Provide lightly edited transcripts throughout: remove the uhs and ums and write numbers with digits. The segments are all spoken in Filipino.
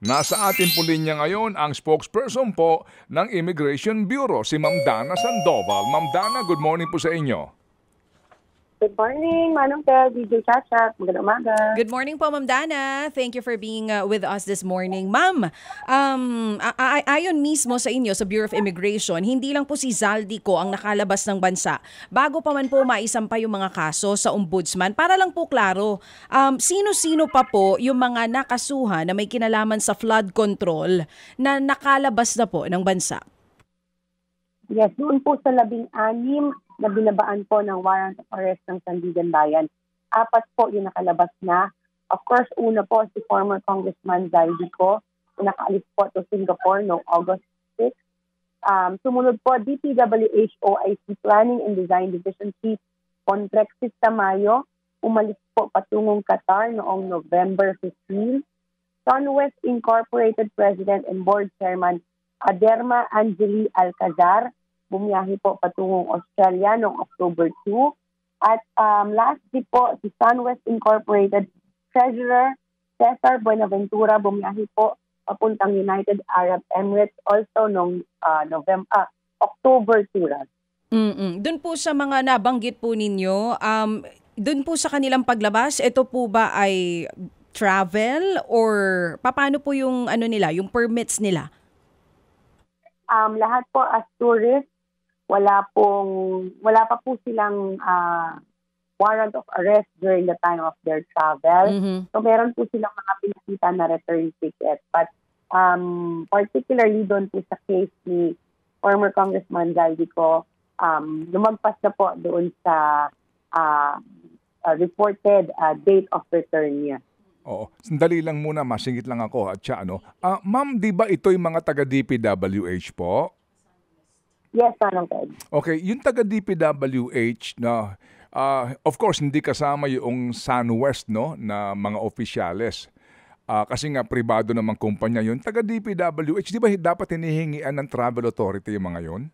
Nasa atin po linya ngayon ang spokesperson po ng Immigration Bureau, si Ma'am Dana Sandoval. Ma'am Dana, good morning po sa inyo. Good morning, Manong Ted, DJ Chacha. Magandang umaga. Good morning po, Ma'am Dana. Thank you for being with us this morning. Ma'am, ayon mismo sa inyo sa Bureau of Immigration, hindi lang po si Zaldico ang nakalabas ng bansa. Bago pa man po maisampa yung mga kaso sa ombudsman, para lang po klaro, sino-sino pa po yung mga nakasuhan na may kinalaman sa flood control na nakalabas na po ng bansa? Yes, doon po sa 16 na binabaan po ng warrant of arrest ng Sandigan Bayan. 4 po yung nakalabas na. Of course, una po si former Congressman Zaldico, nakaalis po to Singapore noong August 6. Sumunod po, DPWH OIC Planning and Design Division Chief Contrexis Tamayo, umalis po patungong Qatar noong November 15. SunWest Incorporated President and Board Chairman Aderma Angeli Alcazar, bumiyahe po patungong Australia noong October 2. At lastly po, si SunWest Incorporated Treasurer Cesar Buenaventura, bumiyahe po papuntang United Arab Emirates also noong October 2. Doon po sa mga nabanggit po ninyo, doon po sa kanilang paglabas, ito po ba ay travel or paano po yung yung permits nila? Lahat po as tourists. Wala pa po silang warrant of arrest during the time of their travel. So meron po silang mga pinakita na return ticket. But particularly doon po sa case ni former Congressman Zaldico, lumagpas na po doon sa reported date of return niya. Oo. Sandali lang muna, masingit lang ako. At siya, Ma'am, di ba ito'y mga taga-DPWH po? Yes, Manong Ted. Okay, yung taga-DPWH na, of course, hindi kasama yung SunWest, no, na mga opisyales. Kasi nga, pribado namang kumpanya yun. Taga-DPWH, di ba dapat hinihingian ng travel authority yung mga yun?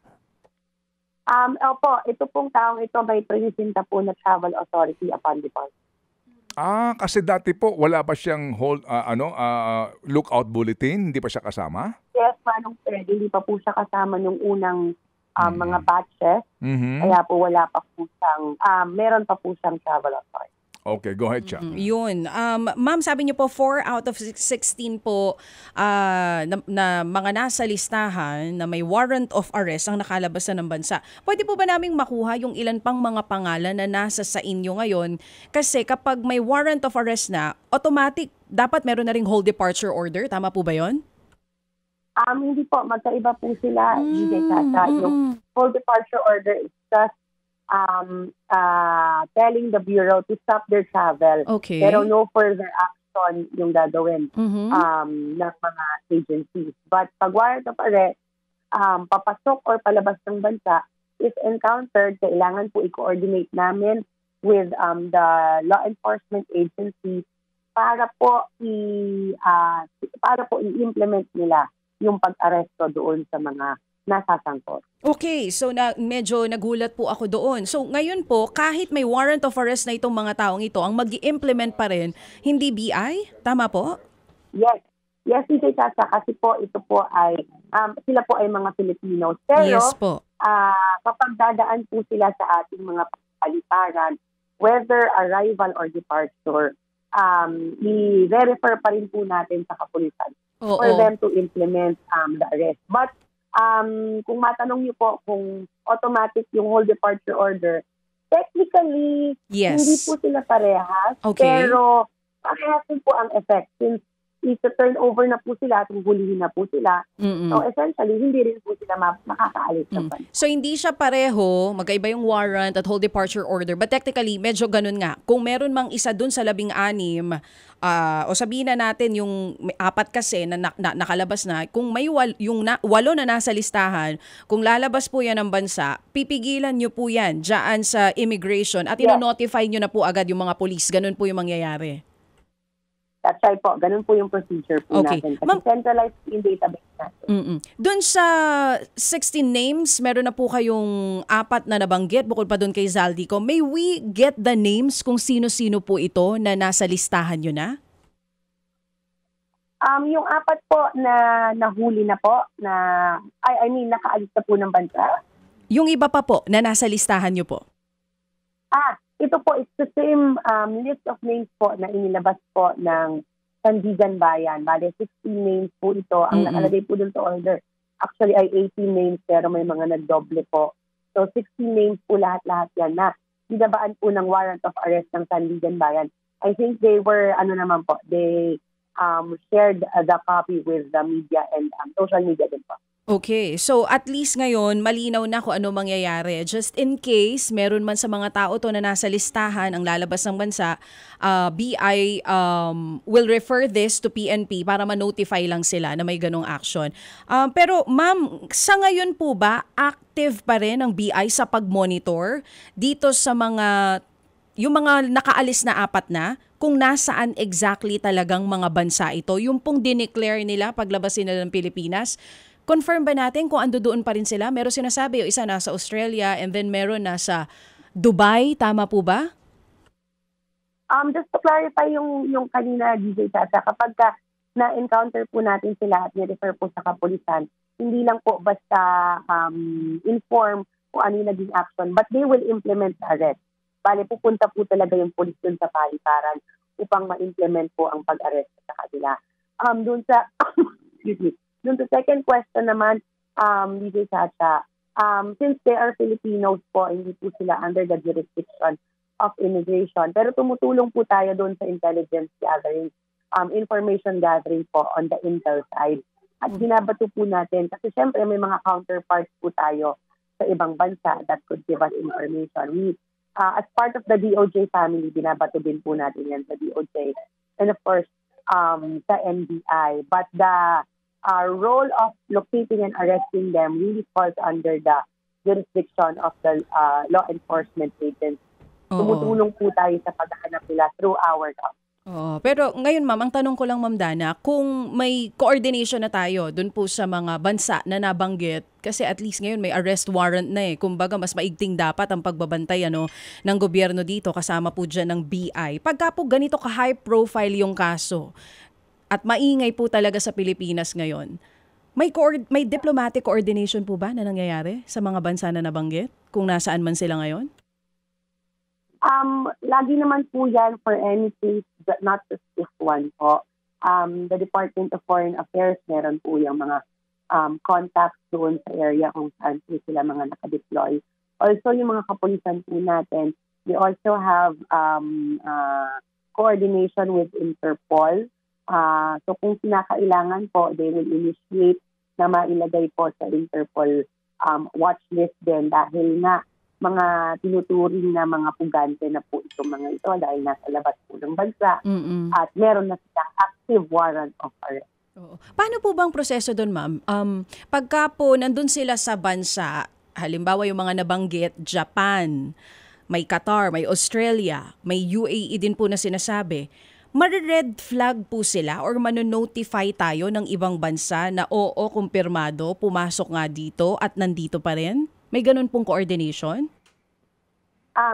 Opo, ito pong taong ito may presenta po na travel authority upon departure. Kasi dati po, wala pa siyang lookout bulletin? Hindi pa siya kasama? Yes, Manong Ted. Hindi pa po siya kasama nung unang mga batches. Kaya po wala pa po siyang, meron pa po siyang travel authority. Okay, go ahead siya. Yun. Ma'am, sabi niyo po 4 out of 16 po na mga nasa listahan na may warrant of arrest ang nakalabas na ng bansa. Pwede po ba naming makuha yung ilan pang mga pangalan na nasa sa inyo ngayon? Kasi kapag may warrant of arrest na, automatic, dapat meron na ring hold departure order. Tama po ba yun? Hindi po. Magkaiba po sila. Yung hold departure order is just telling the Bureau to stop their travel. Okay. Pero no further action yung gagawin ng mga agencies. But pag warrant of arrest, papasok or palabas ng bansa, if encountered, kailangan po i-coordinate namin with the law enforcement agencies para po i-implement nila yung pag-aresto doon sa mga nasasangkot. Okay, so medyo nagulat po ako doon. So ngayon po, kahit may warrant of arrest na itong mga taong ito, ang mag-i-implement pa rin, hindi BI? Tama po? Yes. Yes, DJ Chacha, kasi po ito po ay, sila po ay mga Filipinos. Pero Yes po. kapag dadaan po sila sa ating mga paliparan, whether arrival or departure, i-refer pa rin po natin sa kapulisan for them to implement the arrest. But kung matanong niyo po kung automatic yung hold departure order, technically, Yes. hindi po sila parehas. Okay. Pero parehas din po ang effect since i-turn over na po sila at huhulihin na po sila. So essentially, hindi rin po sila makakaalis ng bansa. So hindi siya pareho, magkaiba yung warrant at hold departure order, but technically, medyo ganun nga. Kung meron mang isa dun sa 16, o sabihin na natin yung 4 kasi na nakalabas na, kung may 8 na nasa listahan, kung lalabas po yan ng bansa, pipigilan nyo po yan dyan sa immigration at ino-notify nyo na po agad yung mga police. Ganun po yung mangyayari. That's right po. Ganun po yung procedure po natin. Kasi centralized yung database natin. Doon sa 16 names, meron na po kayong 4 na nabanggit bukod pa doon kay Zaldico. May we get the names kung sino-sino po ito na nasa listahan nyo na? Yung apat po na nahuli na po, I mean, nakaalis na po ng bansa. Yung iba pa po na nasa listahan nyo po? Ito po, it's the same list of names po na inilabas po ng Sandigan Bayan. Bale, 16 names po ito. Ang nakalagay po dun sa order, actually ay 18 names pero may mga nagdoble po. So 16 names po lahat-lahat yan na binabaan po ng warrant of arrest ng Sandigan Bayan. I think they were, they shared the copy with the media and social media din po. Okay, so at least ngayon malinaw na kung ano mangyayari. Just in case meron man sa mga tao to na nasa listahan ang lalabas ng bansa, BI will refer this to PNP para ma-notify lang sila na may ganong action. Pero ma'am, sa ngayon po ba active pa rin ang BI sa pag-monitor dito sa yung mga nakaalis na apat na, kung nasaan exactly talagang mga bansa ito, yung pong dineclare nila paglabas nila ng Pilipinas? Confirm ba natin kung ando doon pa rin sila? Meron sinasabi, yung isa nasa Australia and then meron nasa Dubai. Tama po ba? Just to clarify yung kanina, DJ Chacha, kapag na-encounter po natin sila at ni-refer po sa kapulisan, hindi lang po basta inform kung ano yung naging action, but they will implement the arrest. Bale, pupunta po talaga yung pulis dun sa paliparan upang ma-implement po ang pag-arrest sa kanila. Doon sa, excuse me, doon sa second question naman, DJ Chacha, since they are Filipinos po, hindi po sila under the jurisdiction of immigration. Pero tumutulong po tayo doon sa intelligence gathering, information gathering po on the intel side. At binabato po natin, kasi syempre may mga counterparts po tayo sa ibang bansa that could give us information. As part of the DOJ family, binabato din po natin yan sa DOJ. And of course, sa NBI. But the role of locating and arresting them really falls under the jurisdiction of the law enforcement agents. Tumutulong po tayo sa paghahanap nila through our job. Pero ngayon ma'am, ang tanong ko lang ma'am Dana, kung may coordination na tayo dun po sa mga bansa na nabanggit, kasi at least ngayon may arrest warrant na eh. Kumbaga mas maigting dapat ang pagbabantay ng gobyerno dito, kasama po dyan ng BI. Pagka po ganito ka-high profile yung kaso, at maingay po talaga sa Pilipinas ngayon, may diplomatic coordination po ba na nangyayari sa mga bansa na nabanggit kung nasaan man sila ngayon? Lagi naman po yan for any case, not just this one po. The Department of Foreign Affairs, meron po yung mga contacts doon sa area kung saan po sila mga nakadeploy. Also, yung mga kapulisan po natin, we also have coordination with Interpol. So kung kinakailangan po, they will initiate na mailagay po sa Interpol watch list din dahil nga mga tinuturing na mga pugante na po itong mga ito dahil nasa labas po ng bansa at meron na silang active warrant of arrest. Paano po bang proseso doon, ma'am? Pagka po nandun sila sa bansa, halimbawa yung mga nabanggit, Japan, may Qatar, may Australia, may UAE din po na sinasabi, mare-red flag po sila or mano-notify tayo ng ibang bansa na oo, kumpirmado, pumasok nga dito at nandito pa rin? May ganun pong coordination?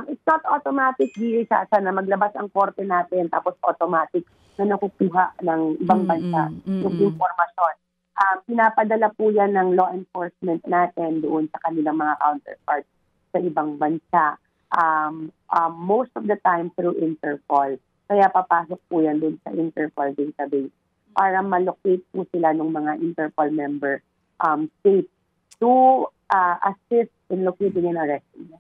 It's not automatic, Chacha, na maglabas ang korte natin tapos automatic na nakukuha ng ibang bansa yung informasyon. Pinapadala po yan ng law enforcement natin doon sa kanilang mga counterparts sa ibang bansa. Most of the time through Interpol. Kaya papasok po yan doon sa Interpol database para malocate po sila ng mga Interpol member states to assist in locating and arresting them.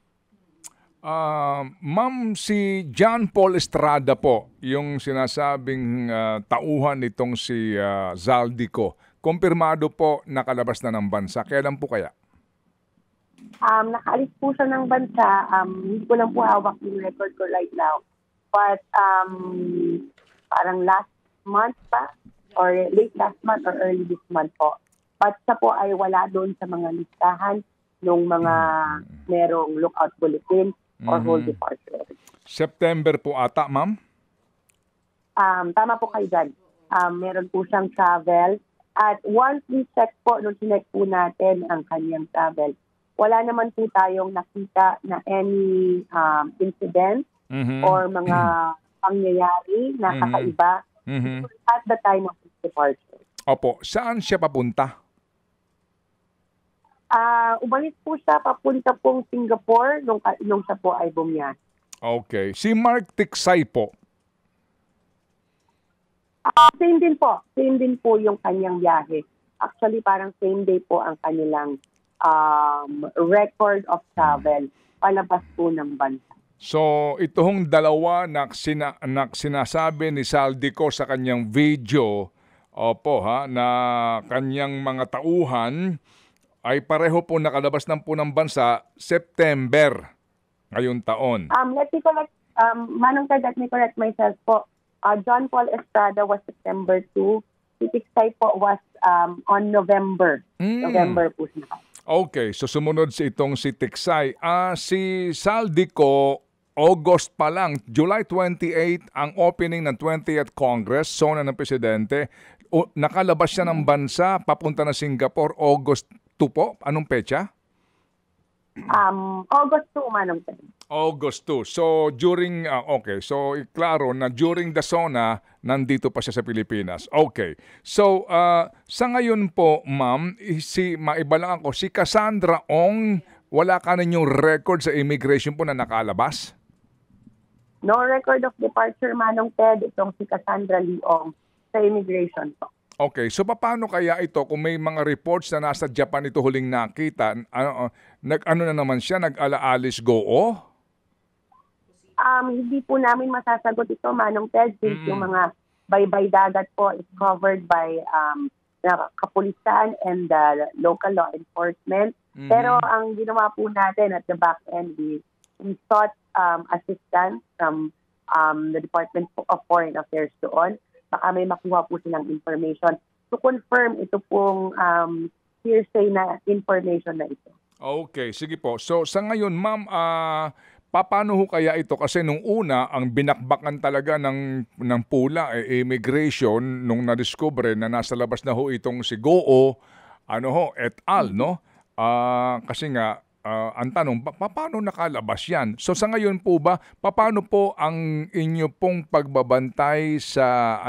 Ma'am, si John Paul Estrada po, yung sinasabing tauhan nitong si Zaldico, kumpirmado po nakalabas na ng bansa. Kailan po kaya? Nakaalis po siya ng bansa. Hindi ko lang po hawak yung record ko right now. But parang last month pa or late last month or early this month po. But siya po ay wala doon sa mga listahan ng mga merong lookout bulletin or hold departure. September po ata, ma'am? Tama po kayo dyan. Meron po siyang travel. At once we check po, nung sinek po natin ang kanyang travel, wala naman po tayong nakita na any incident or mga pangyayari na kakaiba at the time of his departure. Opo, saan siya papunta? Umalis po siya papunta pong Singapore nung siya po ay bumiyahe. Okay. Si Mark Tiksay po. Same din po. Same din po yung kanyang biyahe. Actually, parang same day po ang kanilang record of travel palabas po ng bansa. So, itong dalawa na sinasabi ni Saldico sa kanyang video, opo ha, na kanyang mga tauhan ay pareho po nakalabas ng punang bansa September ngayong taon. Let me correct, Manong Ted, let me correct myself po. John Paul Estrada was September 2. Si Tiksay po was on November. November po siya. Okay, so sumunod itong si Tiksay. Si Saldico, August pa lang, July 28, ang opening ng 20th Congress, zona ng presidente. Nakalabas siya ng bansa, papunta na Singapore, August 2 po. Anong petsa? August 2, Manong Ted. August 2. So during, so klaro na during the zona, nandito pa siya sa Pilipinas. Okay. So sa ngayon po, ma'am, maiba lang ako, si Cassandra Ong, wala ka ninyong record sa immigration po na nakalabas? No record of departure, Manong Ted, itong si Cassandra Leong sa immigration po. Okay, so paano kaya ito kung may mga reports na nasa Japan ito huling nakita? Ano na naman siya, nag-alaalis go-o? Hindi po namin masasagot ito, Manong Ted, since yung mga baybay dagat po is covered by kapulisan and the local law enforcement. Pero ang ginawa po natin at the back end, we sought assistance from the Department of Foreign Affairs doon. Baka may makuha po silang information to confirm ito pong hearsay na information na ito. Okay, sige po. So sa ngayon, ma'am, paano ho kaya ito? Kasi nung una, ang binakbakan talaga ng pula, immigration, nung na-discover na nasa labas na ho itong si Go-o, et al., no? Kasi nga, ang tanong, paano nakalabas yan? So sa ngayon po ba, paano po ang inyo pong pagbabantay sa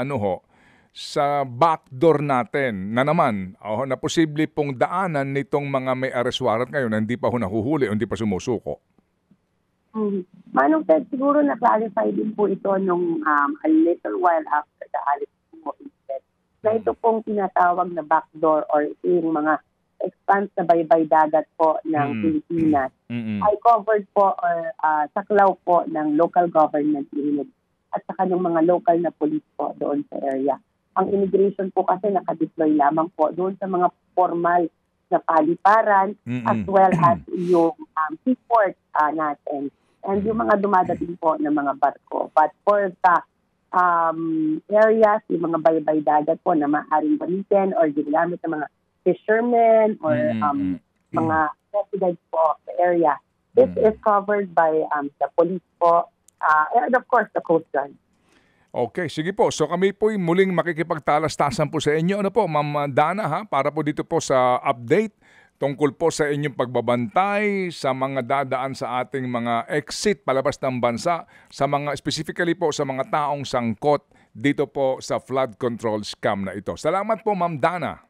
sa backdoor natin na naman, na posible pong daanan nitong mga may arrest warrant ngayon na hindi pa ho nahuhuli o hindi pa sumusuko? Manong Ted, siguro na-clarify din po ito nung a little while after the Alice po incident na ito pong tinatawag na backdoor or yung mga expanse na baybay dagat po ng Pilipinas ay covered po or saklaw po ng local government unit at saka ng mga local na police po doon sa area. Ang immigration po kasi nakadeploy lamang po doon sa mga formal na paliparan as well as yung seaport natin and yung mga dumadating po ng mga barko. But for the areas, yung mga baybay dagat po na maaaring gamitin or ginagamit ng mga fishermen or mga residents po of the area. This is covered by the police po and of course the Coast Guard. Okay, sige po. So kami po muling makikipagtalastasan po sa inyo. Ano po, Ma'am Dana, para po dito po sa update tungkol po sa inyong pagbabantay sa mga dadaan sa ating mga exit palabas ng bansa, sa mga specifically po sa mga taong sangkot dito po sa flood control scam na ito. Salamat po, Ma'am Dana.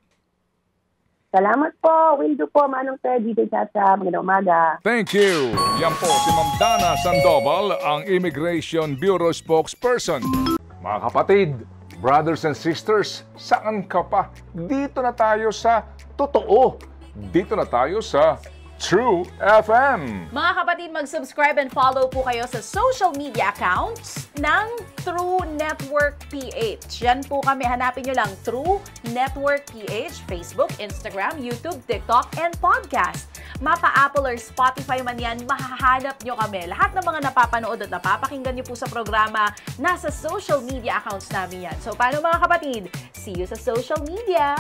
Salamat po. Will do po, Manong Ted. Dito sa magandang umaga. Thank you. Yan po si Ma'am Dana Sandoval, ang Immigration Bureau spokesperson. Mga kapatid, brothers and sisters, saan ka pa? Dito na tayo sa totoo. Dito na tayo sa True FM. Mga kapatid, mag-subscribe and follow po kayo sa social media accounts ng True Network PH. Yan po kami. Hanapin nyo lang True Network PH, Facebook, Instagram, YouTube, TikTok, and podcast. Mapa Apple or Spotify man yan, mahahanap nyo kami. Lahat ng mga napapanood at napapakinggan nyo po sa programa, nasa social media accounts namin yan. So, paano mga kapatid? See you sa social media!